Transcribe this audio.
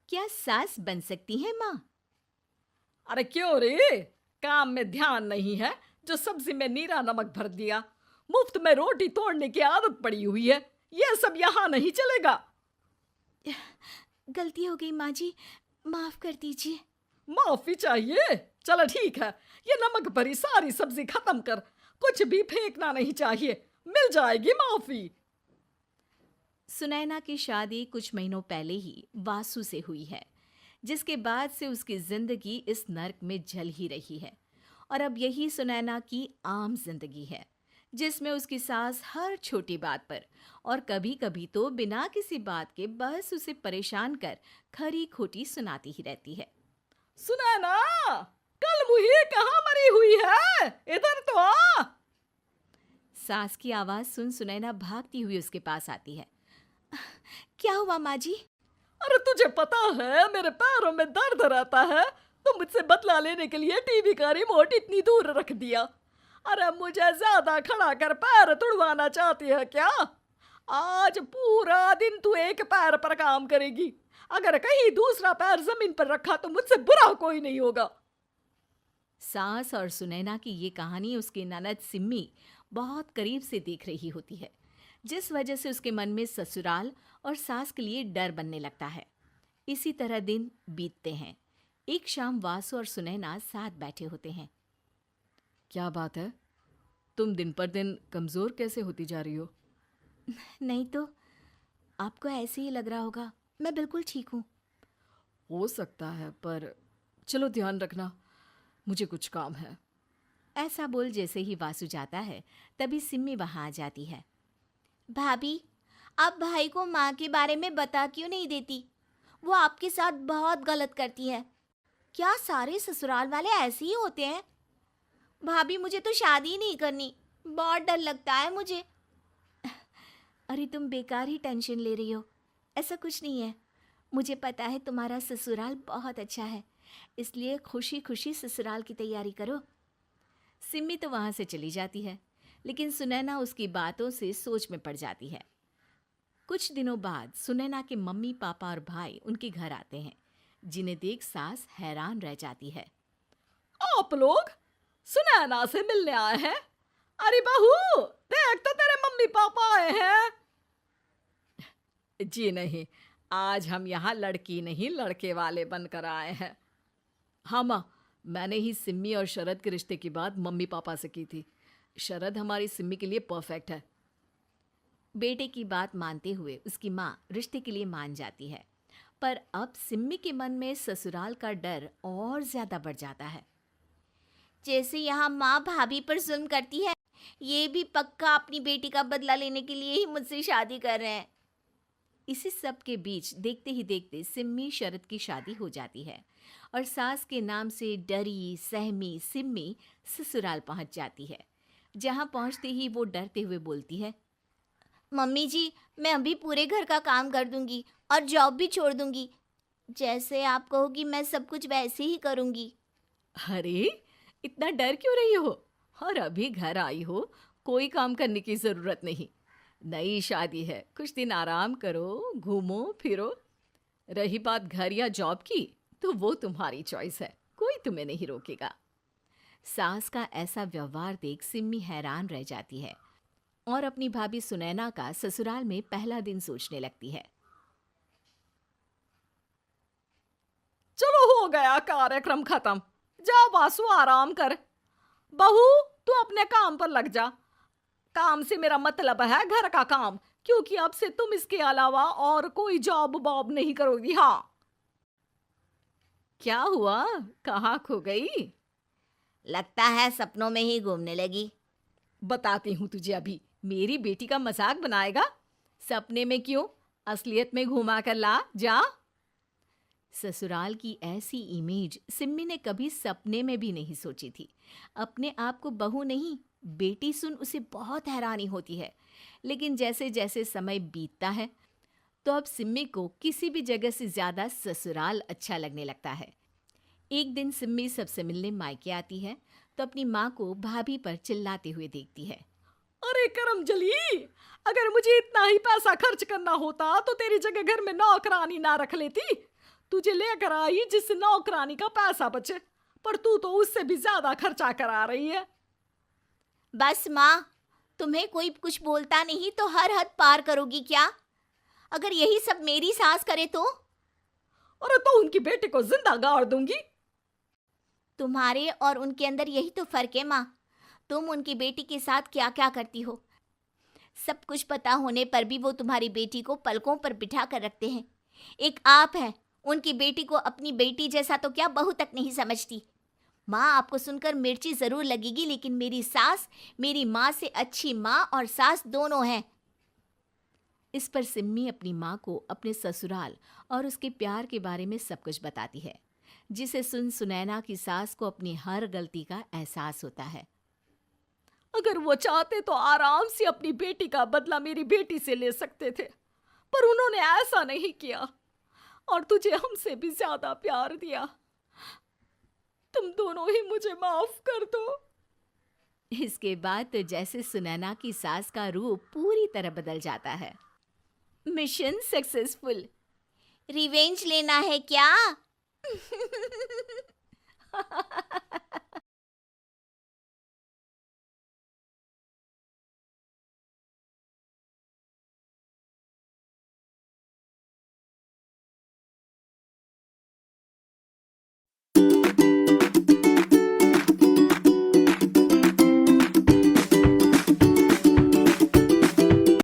क्या सास बन सकती है माँ? अरे क्यों रे? काम में ध्यान नहीं है जो सब्जी में नीरा नमक भर दिया। मुफ्त में रोटी तोड़ने की आदत पड़ी हुई है। ये सब यहाँ नहीं चलेगा। गलती हो गई माँ जी, माफ कर दीजिए। माफी चाहिए? चलो ठीक है, ये नमक भरी सारी सब्जी खत्म कर। कुछ भी फेंकना नहीं चाहिए, मिल जाएगी माफी। सुनैना की शादी कुछ महीनों पहले ही वासु से हुई है, जिसके बाद से उसकी जिंदगी इस नर्क में जल ही रही है। और अब यही सुनैना की आम जिंदगी है, जिसमें उसकी सास हर छोटी बात पर और कभी कभी तो बिना किसी बात के बस उसे परेशान कर खरी खोटी सुनाती ही रहती है। सुना ना, कल मुही कहाँ मरी हुई है? इधर तो आ। सास की आवाज सुन सुनैना भागती हुई उसके पास आती है। क्या हुआ माँ जी? अरे तुझे पता है मेरे पैरों में दर्द रहता है, तो मुझसे बदला लेने के लिए टीवी का रिमोट इतनी दूर रख दिया। अरे मुझे ज्यादा खड़ा कर पैर तुड़वाना चाहती है क्या? आज पूरा दिन तू एक पैर पर काम करेगी। अगर कहीं दूसरा पैर जमीन पर रखा तो मुझसे बुरा कोई नहीं होगा। सास और सुनैना की ये कहानी उसकी ननद सिम्मी बहुत करीब से देख रही होती है, जिस वजह से उसके मन में ससुराल और सास के लिए डर बनने लगता है। इसी तरह दिन बीतते हैं। एक शाम वासु और सुनैना साथ बैठे होते हैं। क्या बात है? तुम दिन पर दिन कमजोर कैसे होती जा रही हो? नहीं तो, आपको ऐसे ही लग रहा होगा, मैं बिल्कुल ठीक हूँ। हो सकता है, पर चलो ध्यान रखना, मुझे कुछ काम है। ऐसा बोल जैसे ही वासु जाता है, तभी सिम्मी वहां आ जाती है। भाभी, आप भाई को माँ के बारे में बता क्यों नहीं देती? वो आपके साथ बहुत गलत करती है। क्या सारे ससुराल वाले ऐसे ही होते हैं? भाभी, मुझे तो शादी ही नहीं करनी, बहुत डर लगता है मुझे। अरे तुम बेकार ही टेंशन ले रही हो, ऐसा कुछ नहीं है। मुझे पता है तुम्हारा ससुराल बहुत अच्छा है, इसलिए खुशी खुशी ससुराल की तैयारी करो। सिम्मी तो वहां से चली जाती है, लेकिन सुनैना उसकी बातों से सोच में पड़ जाती है। कुछ दिनों बाद सुनैना के मम्मी पापा और भाई उनके घर आते हैं, जिन्हें देख सास हैरान रह जाती है। आप लोग सुनैना से मिलने आए हैं? अरे बहू, देख तो तेरे मम्मी पापा आए हैं। जी नहीं, आज हम यहाँ लड़की नहीं लड़के वाले बनकर आए हैं। हाँ माँ, मैंने ही सिम्मी और शरद के रिश्ते की बात मम्मी पापा से की थी। शरद हमारी सिम्मी के लिए परफेक्ट है। बेटे की बात मानते हुए उसकी माँ रिश्ते के लिए मान जाती है, पर अब सिम्मी के मन में ससुराल का डर और ज्यादा बढ़ जाता है। जैसे यहाँ माँ भाभी पर जुल्म करती है, ये भी पक्का अपनी बेटी का बदला लेने के लिए ही मुझसे शादी कर रहे हैं। इसी सब के बीच देखते ही देखते सिम्मी शरद की शादी हो जाती है और सास के नाम से डरी सहमी सिम्मी ससुराल पहुंच जाती है। जहां पहुंचते ही वो डरते हुए बोलती है, मम्मी जी, मैं अभी पूरे घर का काम कर दूंगी और जॉब भी छोड़ दूंगी। जैसे आप कहोगी मैं सब कुछ वैसे ही करूंगी। अरे, इतना डर क्यों रही हो? और अभी घर आई हो, कोई काम करने की जरूरत नहीं। नई शादी है, कुछ दिन आराम करो, घूमो फिरो। रही बात घर या जॉब की, तो वो तुम्हारी चॉइस है, कोई तुम्हें नहीं रोकेगा। सास का ऐसा व्यवहार देख सिम्मी हैरान रह जाती है और अपनी भाभी सुनैना का ससुराल में पहला दिन सोचने लगती है। चलो हो गया कार्यक्रम खत्म। जा वासु, आराम कर। बहू, तू अपने काम पर लग जा। काम से मेरा मतलब है घर का काम, क्योंकि अब से तुम इसके अलावा और कोई जॉब वॉब नहीं करोगी। हाँ। क्या हुआ? कहाँ खो गई? लगता है सपनों में ही घूमने लगी। बताती हूँ तुझे अभी। मेरी बेटी का मजाक बनाएगा? सपने में क्यों, असलियत में घुमा कर ला। जा। ससुराल की ऐसी इमेज सिम्मी ने कभी सपने में भी नहीं सोची थी। अपने आप को बहू नहीं, बेटी सुन उसे बहुत हैरानी होती है। लेकिन जैसे जैसे समय बीतता है, तो अब सिम्मी को किसी भी जगह से ज्यादा ससुराल अच्छा लगने लगता है। एक दिन सिम्मी सबसे मिलने मायके आती है, तो अपनी माँ को भाभी पर चिल्लाते हुए देखती है। अरे करमजली, अगर मुझे इतना ही पैसा खर्च करना होता तो तेरी जगह घर में नौकरानी ना रख लेती। तुझे लेकर आई जिससे नौकरानी का पैसा बचे, पर तू तो उससे भी ज्यादा खर्चा करा रही है। बस माँ, तुम्हें कोई कुछ बोलता नहीं तो हर हद पार करोगी क्या? अगर यही सब मेरी सास करे तो? अरे तो उनकी बेटी को जिंदा गाड़ दूंगी। तुम्हारे और उनके अंदर यही तो फर्क है माँ। तुम उनकी बेटी के साथ क्या क्या करती हो, सब कुछ पता होने पर भी वो तुम्हारी बेटी को पलकों पर बिठा कर रखते हैं। एक आप है, उनकी बेटी को अपनी बेटी जैसा तो क्या बहू तक नहीं समझती। माँ, आपको सुनकर मिर्ची जरूर लगेगी, लेकिन मेरी सास मेरी माँ से अच्छी माँ और सास दोनों हैं। इस पर सिम्मी अपनी माँ को अपने ससुराल और उसके प्यार के बारे में सब कुछ बताती है, जिसे सुन सुनैना की सास को अपनी हर गलती का एहसास होता है। अगर वो चाहते तो आराम से अपनी बेटी का बदला मेरी बेटी से ले सकते थे, पर उन्होंने ऐसा नहीं किया और तुझे हमसे भी ज्यादा प्यार दिया। तुम दोनों ही मुझे माफ कर दो। इसके बाद तो जैसे सुनैना की सास का रूप पूरी तरह बदल जाता है। Mission successful. रिवेंज लेना है क्या?